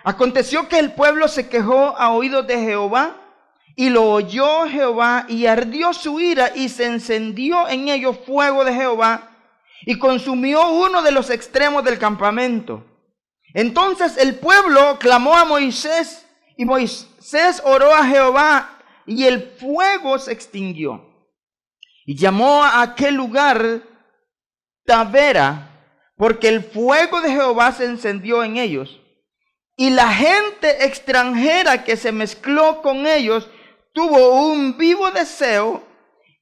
Aconteció que el pueblo se quejó a oídos de Jehová, y lo oyó Jehová, y ardió su ira, y se encendió en ellos fuego de Jehová, y consumió uno de los extremos del campamento. Entonces el pueblo clamó a Moisés, y Moisés oró a Jehová, y el fuego se extinguió. Y llamó a aquel lugar Tabera, porque el fuego de Jehová se encendió en ellos. Y la gente extranjera que se mezcló con ellos tuvo un vivo deseo,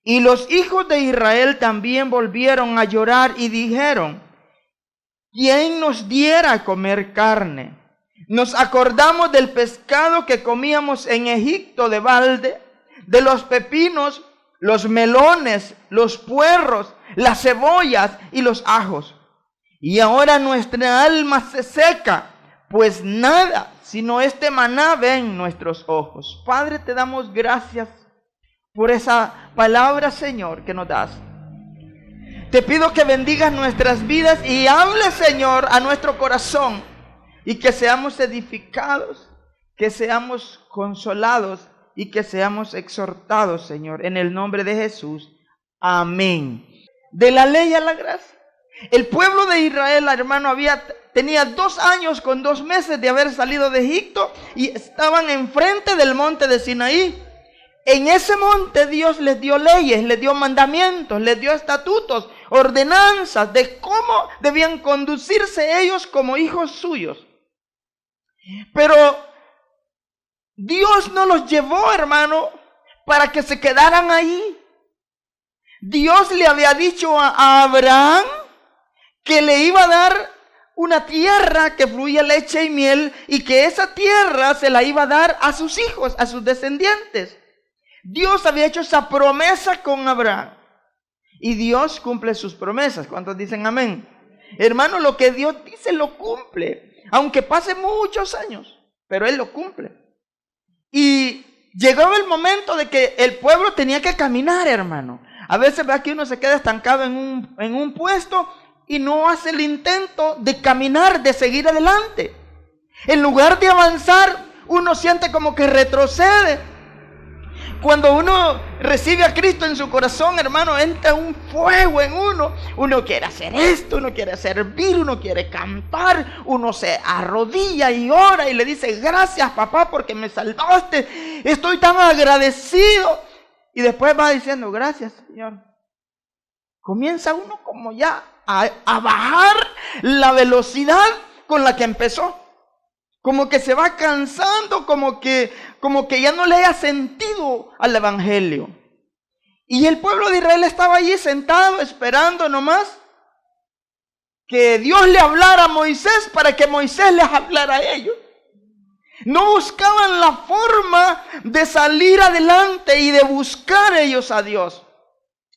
y los hijos de Israel también volvieron a llorar y dijeron: ¿quién nos diera a comer carne? Nos acordamos del pescado que comíamos en Egipto de balde, de los pepinos, los melones, los puerros, las cebollas y los ajos. Y ahora nuestra alma se seca, pues nada sino este maná ven nuestros ojos. Padre, te damos gracias por esa palabra, Señor, que nos das. Te pido que bendigas nuestras vidas y hable, Señor, a nuestro corazón, y que seamos edificados, que seamos consolados y que seamos exhortados, Señor, en el nombre de Jesús. Amén. De la ley a la gracia. El pueblo de Israel, hermano, tenía 2 años con 2 meses de haber salido de Egipto y estaban enfrente del monte de Sinaí. En ese monte Dios les dio leyes, les dio mandamientos, les dio estatutos, ordenanzas de cómo debían conducirse ellos como hijos suyos. Pero Dios no los llevó, hermano, para que se quedaran ahí. Dios le había dicho a Abraham que le iba a dar una tierra que fluía leche y miel, y que esa tierra se la iba a dar a sus hijos, a sus descendientes. Dios había hecho esa promesa con Abraham, y Dios cumple sus promesas. ¿Cuántos dicen amén? Hermano, lo que Dios dice lo cumple, aunque pase muchos años, pero Él lo cumple. Y llegó el momento de que el pueblo tenía que caminar, hermano. A veces ve que uno se queda estancado en un puesto y no hace el intento de caminar, de seguir adelante. En lugar de avanzar, uno siente como que retrocede. Cuando uno recibe a Cristo en su corazón, hermano, entra un fuego en uno. Uno quiere hacer esto, uno quiere servir, uno quiere cantar, uno se arrodilla y ora y le dice: gracias, papá, porque me salvaste, estoy tan agradecido. Y después va diciendo: gracias, Señor. Comienza uno como ya a bajar la velocidad con la que empezó. Como que se va cansando, como que ya no le haya sentido al evangelio. Y el pueblo de Israel estaba allí sentado esperando nomás que Dios le hablara a Moisés para que Moisés les hablara a ellos. No buscaban la forma de salir adelante y de buscar ellos a Dios.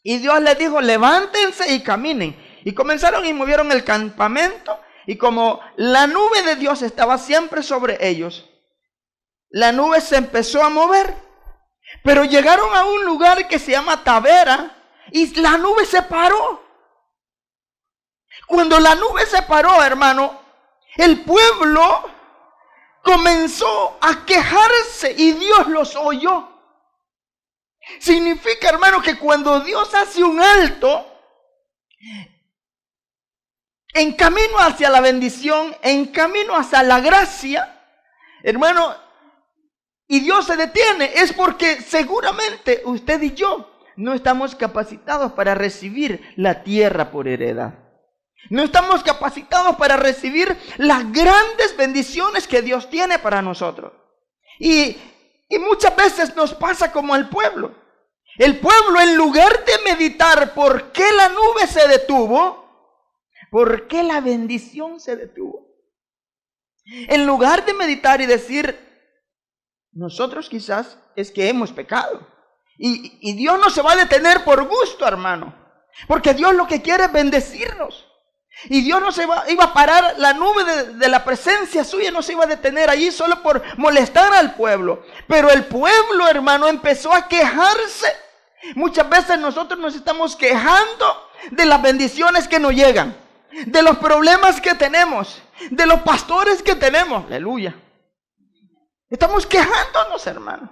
Y Dios les dijo: levántense y caminen. Y comenzaron y movieron el campamento. Y como la nube de Dios estaba siempre sobre ellos, la nube se empezó a mover. Pero llegaron a un lugar que se llama Tabera, y la nube se paró. Cuando la nube se paró, hermano, el pueblo comenzó a quejarse y Dios los oyó. Significa, hermano, que cuando Dios hace un alto en camino hacia la bendición, en camino hacia la gracia, hermano, y Dios se detiene, es porque seguramente usted y yo no estamos capacitados para recibir la tierra por heredad. No estamos capacitados para recibir las grandes bendiciones que Dios tiene para nosotros. Y muchas veces nos pasa como al pueblo. El pueblo, en lugar de meditar por qué la nube se detuvo, por qué la bendición se detuvo, en lugar de meditar y decir: nosotros quizás es que hemos pecado, y Dios no se va a detener por gusto, hermano, porque Dios lo que quiere es bendecirnos. Y Dios no iba a parar la nube de la presencia suya, no se iba a detener allí solo por molestar al pueblo. Pero el pueblo, hermano, empezó a quejarse. Muchas veces nosotros nos estamos quejando de las bendiciones que nos llegan, de los problemas que tenemos, de los pastores que tenemos. Aleluya. Estamos quejándonos, hermano.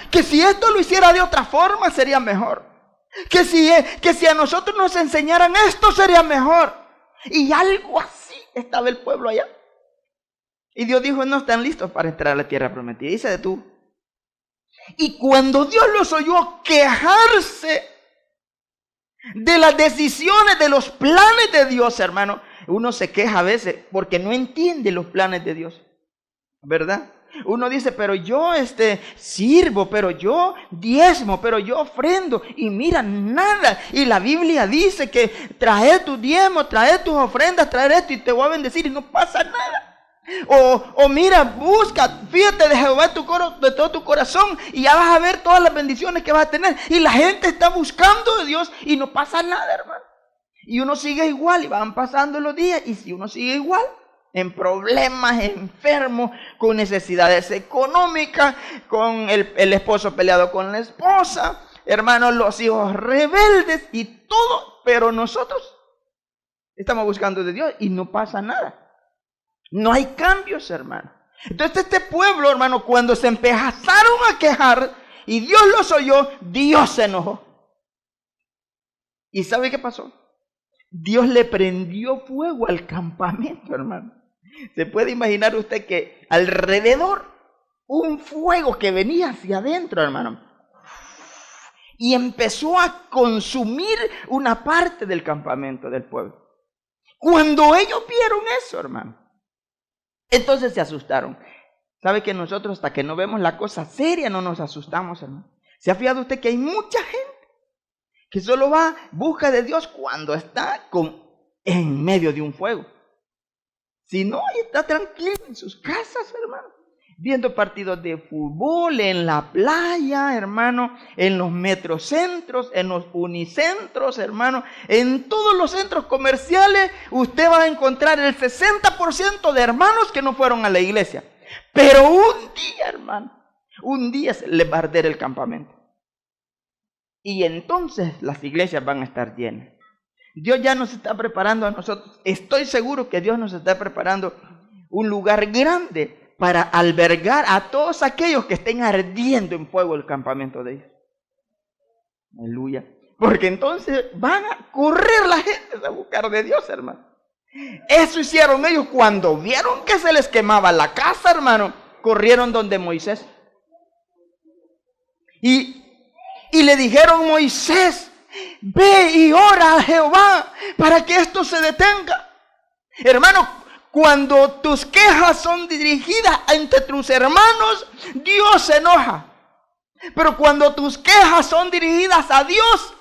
Que si esto lo hiciera de otra forma sería mejor. Que si a nosotros nos enseñaran esto sería mejor. Y algo así estaba el pueblo allá. Y Dios dijo, no están listos para entrar a la tierra prometida. Y se detuvo. Y cuando Dios los oyó quejarse de las decisiones, de los planes de Dios, hermano, uno se queja a veces porque no entiende los planes de Dios, ¿verdad? Uno dice, pero yo sirvo, pero yo diezmo, pero yo ofrendo, y mira, nada. Y la Biblia dice que trae tu diezmo, trae tus ofrendas, trae esto y te voy a bendecir, y no pasa nada. O mira, busca, fíjate de Jehová de todo tu corazón y ya vas a ver todas las bendiciones que vas a tener. Y la gente está buscando de Dios y no pasa nada, hermano. Y uno sigue igual y van pasando los días, y si uno sigue igual, en problemas, enfermo, con necesidades económicas, con el esposo peleado con la esposa, hermanos, los hijos rebeldes y todo, pero nosotros estamos buscando de Dios y no pasa nada. No hay cambios, hermano. Entonces este pueblo, hermano, cuando se empezaron a quejar y Dios los oyó, Dios se enojó. ¿Y sabe qué pasó? Dios le prendió fuego al campamento, hermano. Se puede imaginar usted que alrededor un fuego que venía hacia adentro, hermano, y empezó a consumir una parte del campamento del pueblo. Cuando ellos vieron eso, hermano, entonces se asustaron. ¿Sabe que nosotros hasta que no vemos la cosa seria no nos asustamos, hermano? ¿Se ha fijado usted que hay mucha gente que solo busca de Dios cuando está en medio de un fuego? Si no, está tranquilo en sus casas, hermano, viendo partidos de fútbol, en la playa, hermano, en los metrocentros, en los unicentros, hermano, en todos los centros comerciales, usted va a encontrar el 60% de hermanos que no fueron a la iglesia. Pero un día, hermano, un día se les va a arder el campamento. Y entonces las iglesias van a estar llenas. Dios ya nos está preparando a nosotros. Estoy seguro que Dios nos está preparando un lugar grande para albergar a todos aquellos que estén ardiendo en fuego el campamento de ellos. Aleluya. Porque entonces van a correr la gente a buscar de Dios, hermano. Eso hicieron ellos cuando vieron que se les quemaba la casa, hermano. Corrieron donde Moisés. Y le dijeron, Moisés, ve y ora a Jehová para que esto se detenga. Hermano, cuando tus quejas son dirigidas entre tus hermanos, Dios se enoja. Pero cuando tus quejas son dirigidas a Dios,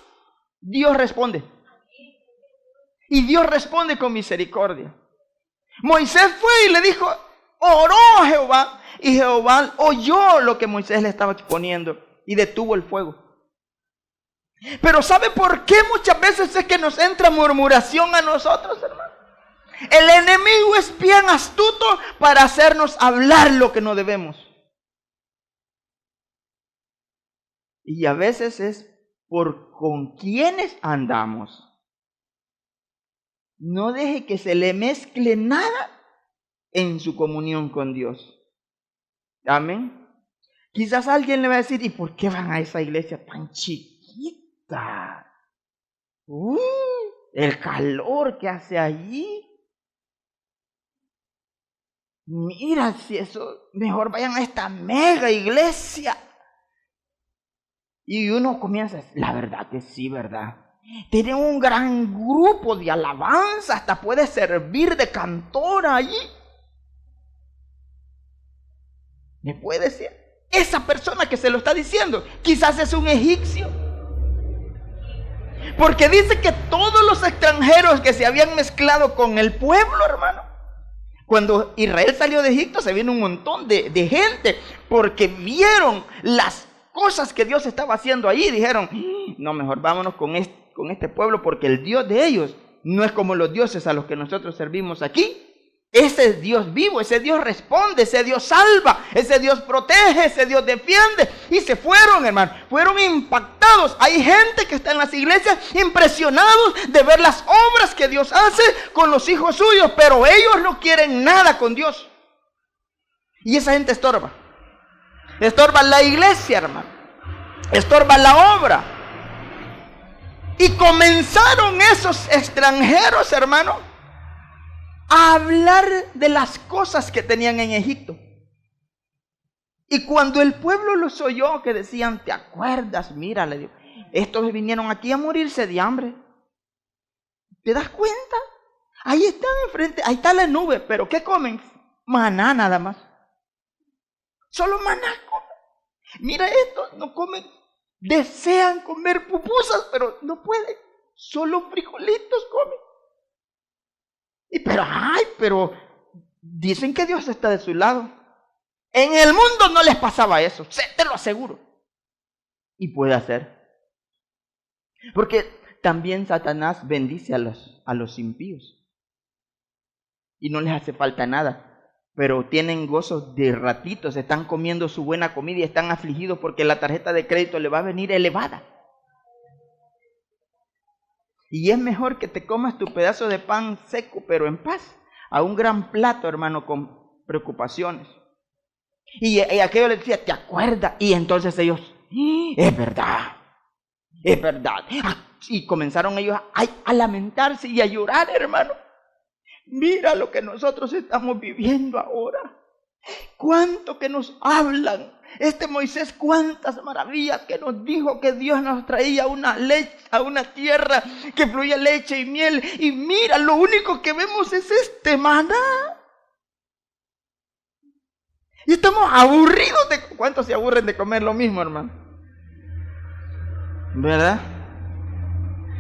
Dios responde. Y Dios responde con misericordia. Moisés fue y le dijo, oró a Jehová, y Jehová oyó lo que Moisés le estaba exponiendo y detuvo el fuego. Pero ¿sabe por qué muchas veces es que nos entra murmuración a nosotros, hermano? El enemigo es bien astuto para hacernos hablar lo que no debemos. Y a veces es por con quienes andamos. No deje que se le mezcle nada en su comunión con Dios. Amén. Quizás alguien le va a decir, ¿y por qué van a esa iglesia tan chiquita? El calor que hace allí. Mira, si eso, mejor vayan a esta mega iglesia. Y uno comienza, la verdad que sí, ¿verdad? Tiene un gran grupo de alabanza, hasta puede servir de cantora allí. ¿Me puede decir? Esa persona que se lo está diciendo, quizás es un egipcio. Porque dice que todos los extranjeros que se habían mezclado con el pueblo, hermano, cuando Israel salió de Egipto, se vino un montón de gente, porque vieron las cosas que Dios estaba haciendo allí. Dijeron, no, mejor vámonos con este pueblo, porque el Dios de ellos no es como los dioses a los que nosotros servimos aquí. Ese es Dios vivo, ese Dios responde, ese Dios salva, ese Dios protege, ese Dios defiende. Y se fueron, hermano, fueron impactados. Hay gente que está en las iglesias impresionados de ver las obras que Dios hace con los hijos suyos, pero ellos no quieren nada con Dios. Y esa gente estorba. estorba la iglesia, hermano, estorba la obra. Y comenzaron esos extranjeros, hermano, a hablar de las cosas que tenían en Egipto. Y cuando el pueblo los oyó, que decían, ¿te acuerdas? Mira, le digo, estos vinieron aquí a morirse de hambre. ¿Te das cuenta? Ahí están enfrente, ahí está la nube, pero ¿qué comen? Maná nada más. Solo maná comen. Mira esto, no comen. Desean comer pupusas, pero no pueden. Solo frijolitos comen. Pero dicen que Dios está de su lado. En el mundo no les pasaba eso, te lo aseguro. Y puede hacer. Porque también Satanás bendice a los impíos. Y no les hace falta nada. Pero tienen gozos de ratitos, están comiendo su buena comida y están afligidos porque la tarjeta de crédito le va a venir elevada. Y es mejor que te comas tu pedazo de pan seco, pero en paz, a un gran plato, hermano, con preocupaciones. Y aquello le decía, ¿te acuerdas? Y entonces ellos, es verdad. Y comenzaron ellos a lamentarse y a llorar, hermano. Mira lo que nosotros estamos viviendo ahora. Cuánto que nos hablan. Este Moisés, cuántas maravillas que nos dijo que Dios nos traía a una tierra que fluía leche y miel. Y mira, lo único que vemos es este maná. Y estamos aburridos de... ¿Cuántos se aburren de comer lo mismo, hermano? ¿Verdad?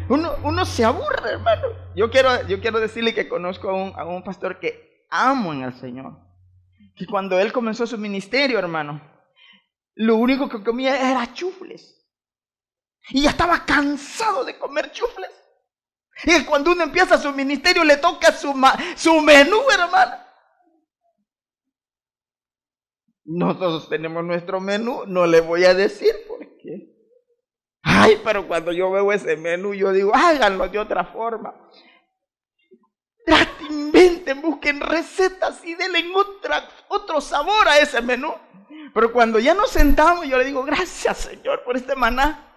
Uno se aburre, hermano. Yo quiero decirle que conozco a un pastor que amo en el Señor. Que cuando él comenzó su ministerio, hermano, lo único que comía era chufles. Y ya estaba cansado de comer chufles. Y cuando uno empieza su ministerio le toca su menú, hermano. Nosotros tenemos nuestro menú, no le voy a decir por qué. Pero cuando yo veo ese menú, yo digo, háganlo de otra forma. Inventen, busquen recetas y denle otro sabor a ese menú. Pero cuando ya nos sentamos, yo le digo, gracias, Señor, por este maná.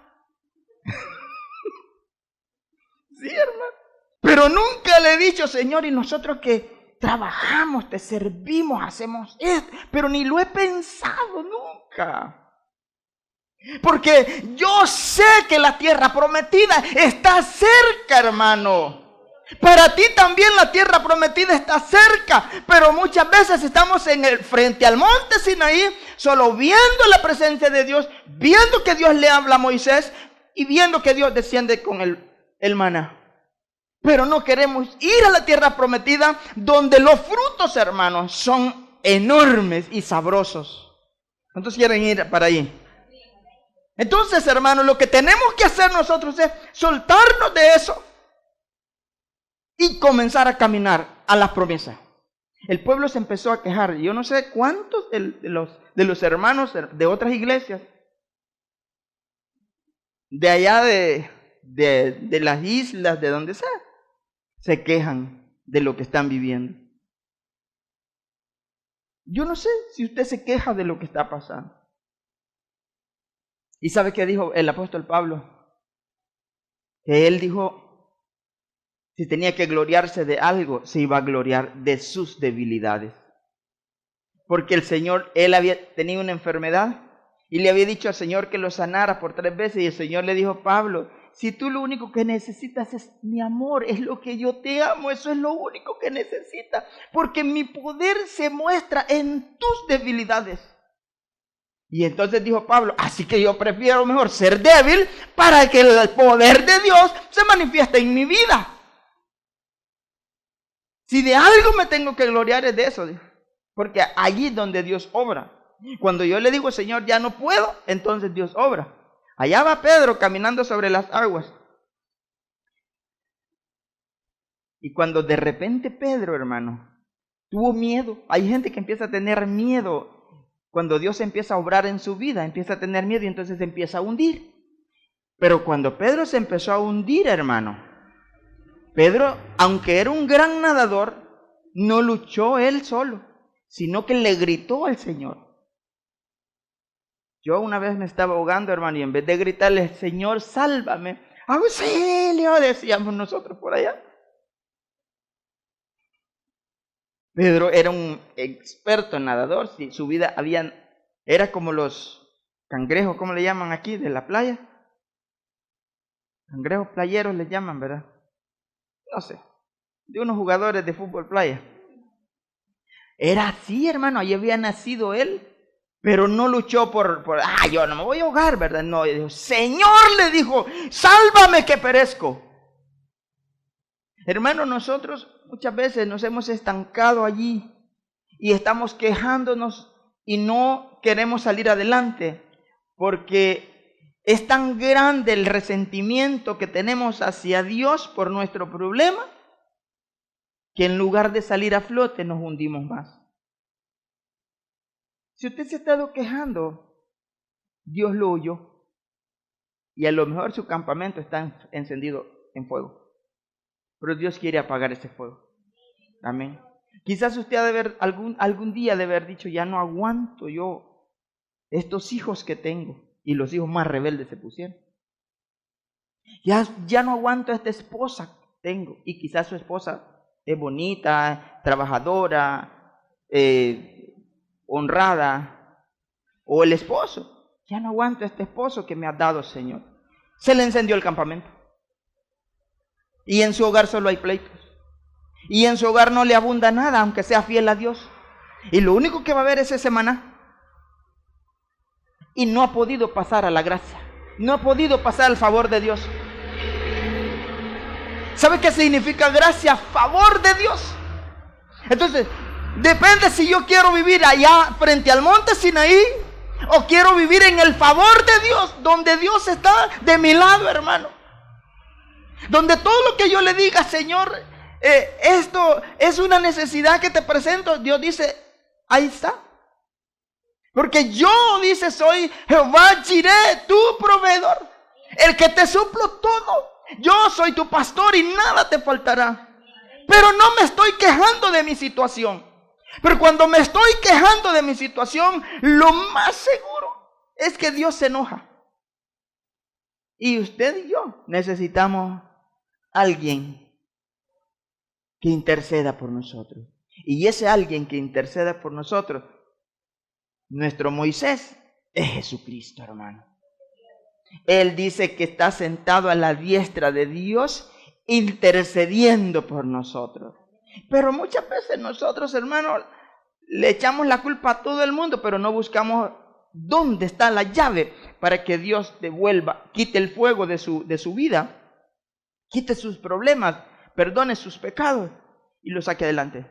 Sí, hermano. Pero nunca le he dicho, Señor, y nosotros que trabajamos, te servimos, hacemos esto, pero ni lo he pensado nunca. Porque yo sé que la tierra prometida está cerca, hermano. Para ti también la tierra prometida está cerca, pero muchas veces estamos frente al monte Sinaí, solo viendo la presencia de Dios, viendo que Dios le habla a Moisés y viendo que Dios desciende con el maná. Pero no queremos ir a la tierra prometida donde los frutos, hermanos, son enormes y sabrosos. ¿Cuántos quieren ir para ahí? Entonces, hermanos, lo que tenemos que hacer nosotros es soltarnos de eso y comenzar a caminar a las promesas. El pueblo se empezó a quejar. Yo no sé cuántos de los hermanos de otras iglesias, de allá de las islas, de donde sea, se quejan de lo que están viviendo. Yo no sé si usted se queja de lo que está pasando. ¿Y sabe qué dijo el apóstol Pablo? Que él dijo, si tenía que gloriarse de algo, se iba a gloriar de sus debilidades. Porque el Señor, él había tenido una enfermedad y le había dicho al Señor que lo sanara por 3 veces. Y el Señor le dijo, Pablo, si tú lo único que necesitas es mi amor, es lo que yo te amo, eso es lo único que necesitas. Porque mi poder se muestra en tus debilidades. Y entonces dijo Pablo, así que yo prefiero mejor ser débil para que el poder de Dios se manifieste en mi vida. Si de algo me tengo que gloriar es de eso, porque allí es donde Dios obra. Cuando yo le digo, Señor, ya no puedo, entonces Dios obra. Allá va Pedro caminando sobre las aguas. Y cuando de repente Pedro, hermano, tuvo miedo. Hay gente que empieza a tener miedo. Cuando Dios empieza a obrar en su vida, empieza a tener miedo y entonces se empieza a hundir. Pero cuando Pedro se empezó a hundir, hermano, Pedro, aunque era un gran nadador, no luchó él solo, sino que le gritó al Señor. Yo una vez me estaba ahogando, hermano, y en vez de gritarle, Señor, sálvame, auxilio, decíamos nosotros por allá. Pedro era un experto nadador, si su vida era como los cangrejos, ¿cómo le llaman aquí? De la playa. Cangrejos playeros le llaman, ¿verdad? No sé, de unos jugadores de fútbol playa. Era así, hermano, ahí había nacido él, pero no luchó por yo no me voy a ahogar, ¿verdad? No, dijo, Señor, le dijo, sálvame que perezco. Hermano, nosotros muchas veces nos hemos estancado allí y estamos quejándonos y no queremos salir adelante porque es tan grande el resentimiento que tenemos hacia Dios por nuestro problema que en lugar de salir a flote nos hundimos más. Si usted se ha estado quejando, Dios lo oyó y a lo mejor su campamento está encendido en fuego. Pero Dios quiere apagar ese fuego. Amén. Quizás usted ha de haber, algún día de haber dicho, ya no aguanto yo estos hijos que tengo. Y los hijos más rebeldes se pusieron. Ya no aguanto a esta esposa que tengo. Y quizás su esposa es bonita, trabajadora, honrada. O el esposo. Ya no aguanto a este esposo que me ha dado, Señor. Se le encendió el campamento. Y en su hogar solo hay pleitos. Y en su hogar no le abunda nada, aunque sea fiel a Dios. Y lo único que va a haber es ese maná. Y no ha podido pasar a la gracia. No ha podido pasar al favor de Dios. ¿Sabe qué significa gracia? Favor de Dios. Entonces, depende si yo quiero vivir allá frente al monte Sinaí o quiero vivir en el favor de Dios, donde Dios está de mi lado, hermano. Donde todo lo que yo le diga, Señor, esto es una necesidad que te presento, Dios dice, ahí está. Porque yo, dice, soy Jehová Jireh, tu proveedor, el que te suplo todo. Yo soy tu pastor y nada te faltará. Pero no me estoy quejando de mi situación. Pero cuando me estoy quejando de mi situación, lo más seguro es que Dios se enoja. Y usted y yo necesitamos alguien que interceda por nosotros. Y ese alguien que interceda por nosotros, nuestro Moisés, es Jesucristo, hermano. Él dice que está sentado a la diestra de Dios, intercediendo por nosotros. Pero muchas veces nosotros, hermanos, le echamos la culpa a todo el mundo, pero no buscamos dónde está la llave para que Dios devuelva, quite el fuego de su vida, quite sus problemas, perdone sus pecados y los saque adelante.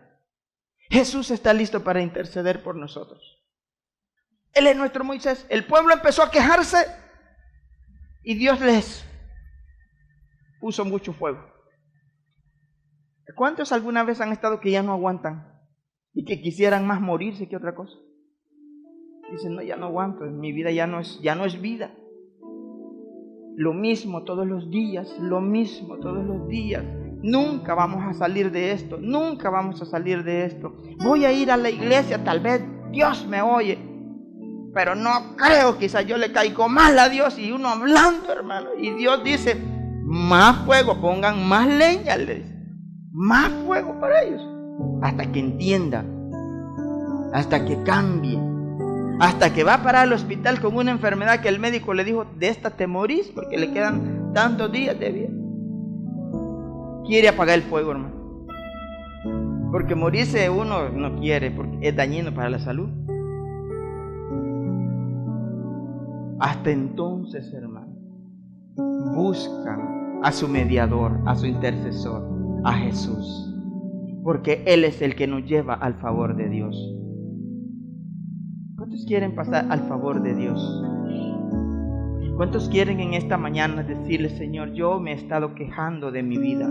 Jesús está listo para interceder por nosotros. Él es nuestro Moisés. El pueblo empezó a quejarse y Dios les puso mucho fuego. ¿Cuántos alguna vez han estado que ya no aguantan y que quisieran más morirse que otra cosa? Dicen, no, ya no aguanto, mi vida ya no es vida. Lo mismo todos los días, lo mismo todos los días. Nunca vamos a salir de esto, nunca vamos a salir de esto. Voy a ir a la iglesia, tal vez Dios me oye, pero no creo, quizás yo le caigo mal a Dios. Y uno hablando, hermano, y Dios dice, más fuego, pongan más leña, le dice, más fuego para ellos, hasta que entienda, hasta que cambie. Hasta que va a parar al hospital con una enfermedad que el médico le dijo, de esta te morís porque le quedan tantos días de vida. Quiere apagar el fuego, hermano. Porque morirse uno no quiere, porque es dañino para la salud. Hasta entonces, hermano, buscan a su mediador, a su intercesor, a Jesús. Porque Él es el que nos lleva al favor de Dios. ¿Cuántos quieren pasar al favor de Dios? ¿Cuántos quieren en esta mañana decirle, Señor, yo me he estado quejando de mi vida?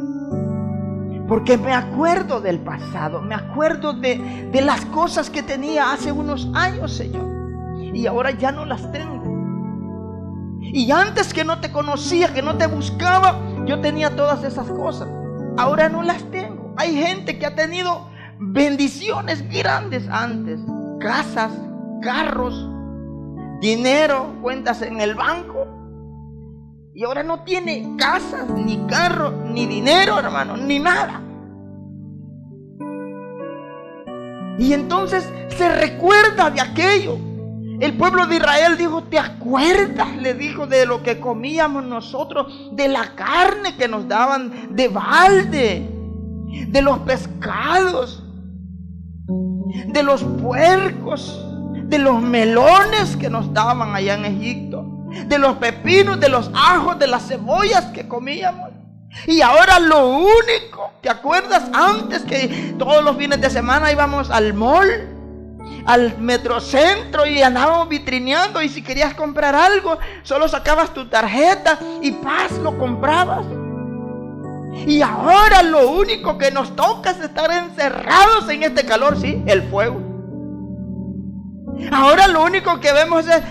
Porque me acuerdo del pasado, me acuerdo de las cosas que tenía hace unos años, Señor. Y ahora ya no las tengo. Y antes que no te conocía, que no te buscaba, yo tenía todas esas cosas. Ahora no las tengo. Hay gente que ha tenido bendiciones grandes antes. Casas, carros, dinero, cuentas en el banco. Y ahora no tiene casas, ni carro, ni dinero, hermano, ni nada. Y entonces se recuerda de aquello. El pueblo de Israel dijo: ¿te acuerdas? Le dijo, de lo que comíamos nosotros, de la carne que nos daban de balde, de los pescados, de los puercos, de los melones que nos daban allá en Egipto, de los pepinos, de los ajos, de las cebollas que comíamos. Y ahora lo único, ¿te acuerdas? Antes que todos los fines de semana íbamos al mall, al metrocentro, y andábamos vitrineando, y si querías comprar algo, solo sacabas tu tarjeta y paz, lo comprabas. Y ahora lo único que nos toca es estar encerrados en este calor, sí, el fuego. Ahora lo único que vemos es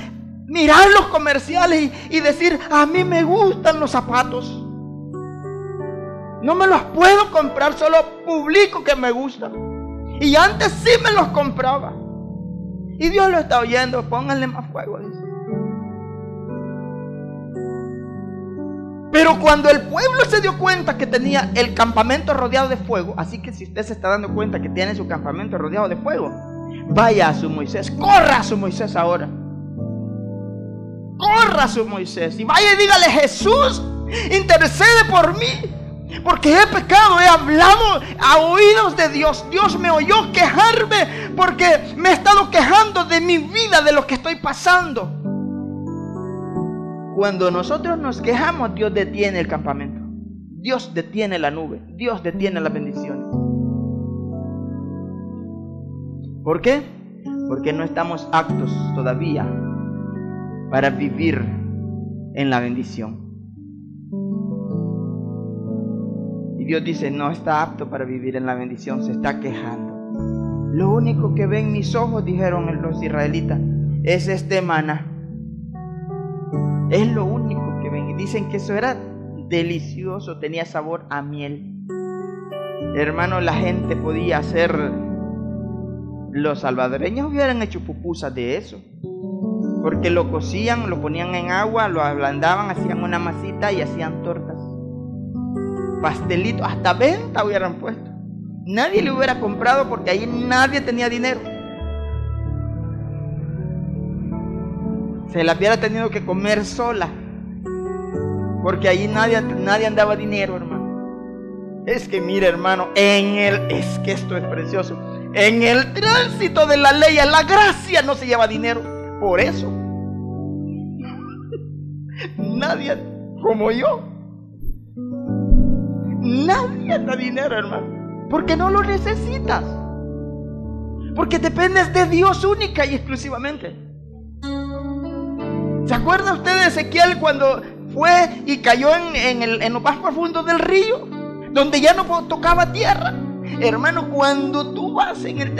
mirar los comerciales y decir: a mí me gustan los zapatos. No me los puedo comprar, solo publico que me gustan. Y antes sí me los compraba. Y Dios lo está oyendo: pónganle más fuego, dice. Pero cuando el pueblo se dio cuenta que tenía el campamento rodeado de fuego, así que si usted se está dando cuenta que tiene su campamento rodeado de fuego, vaya a su Moisés, corra a su Moisés ahora. Corra a su Moisés y vaya y dígale: Jesús, intercede por mí, porque he pecado, he hablado a oídos de Dios. Dios me oyó quejarme porque me he estado quejando de mi vida, de lo que estoy pasando. Cuando nosotros nos quejamos, Dios detiene el campamento, Dios detiene la nube, Dios detiene las bendiciones. ¿Por qué? Porque no estamos aptos todavía para vivir en la bendición. Y Dios dice: no está apto para vivir en la bendición, se está quejando. Lo único que ven mis ojos, dijeron los israelitas, es este maná. Es lo único que ven. Y dicen que eso era delicioso, tenía sabor a miel. Hermano, la gente podía hacer, los salvadoreños hubieran hecho pupusas de eso, porque lo cocían, lo ponían en agua, lo ablandaban, hacían una masita y hacían tortas, pastelitos, hasta venta hubieran puesto. Nadie le hubiera comprado porque ahí nadie tenía dinero. Se la hubiera tenido que comer sola, porque allí nadie andaba dinero, hermano. Es que mira, hermano, es que esto es precioso. En el tránsito de la ley a la gracia no se lleva dinero. Por eso nadie como yo, nadie da dinero, hermano, porque no lo necesitas, porque dependes de Dios única y exclusivamente. ¿Se acuerda usted de Ezequiel cuando fue y cayó en lo más profundo del río, donde ya no tocaba tierra? Hermano, cuando tú vas en el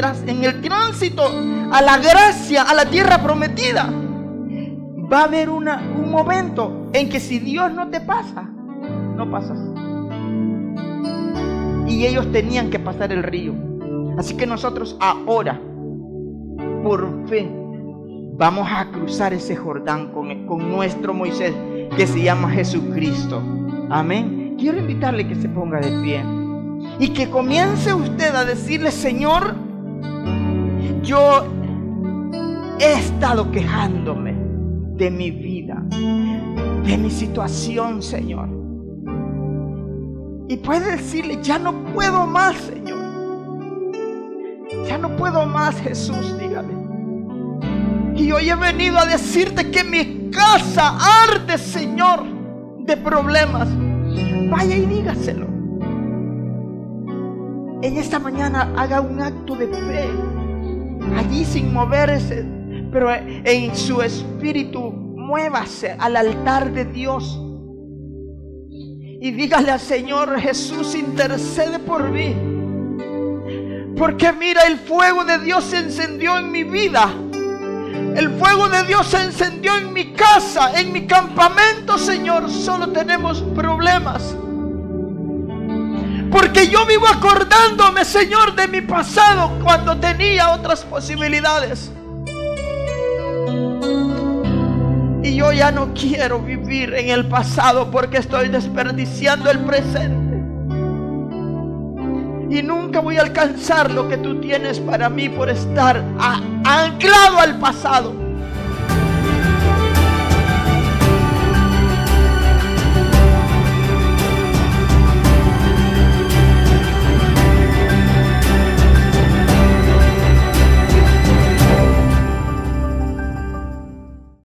tránsito a la gracia, a la tierra prometida, va a haber un momento en que si Dios no te pasa, no pasas. Y ellos tenían que pasar el río. Así que nosotros ahora, por fe, vamos a cruzar ese Jordán con nuestro Moisés, que se llama Jesucristo. Amén. Quiero invitarle que se ponga de pie y que comience usted a decirle: Señor, yo he estado quejándome de mi vida, de mi situación, Señor. Y puede decirle: ya no puedo más, Señor. Ya no puedo más, Jesús, dígale. Y hoy he venido a decirte que mi casa arde, Señor, de problemas. Vaya y dígaselo. En esta mañana haga un acto de fe, allí sin moverse, pero en su espíritu muévase al altar de Dios y dígale al Señor: Jesús, intercede por mí, porque mira, el fuego de Dios se encendió en mi vida. El fuego de Dios se encendió en mi casa, en mi campamento, Señor. Solo tenemos problemas, porque yo vivo acordándome, Señor, de mi pasado, cuando tenía otras posibilidades. Y yo ya no quiero vivir en el pasado porque estoy desperdiciando el presente. Y nunca voy a alcanzar lo que tú tienes para mí por estar anclado al pasado.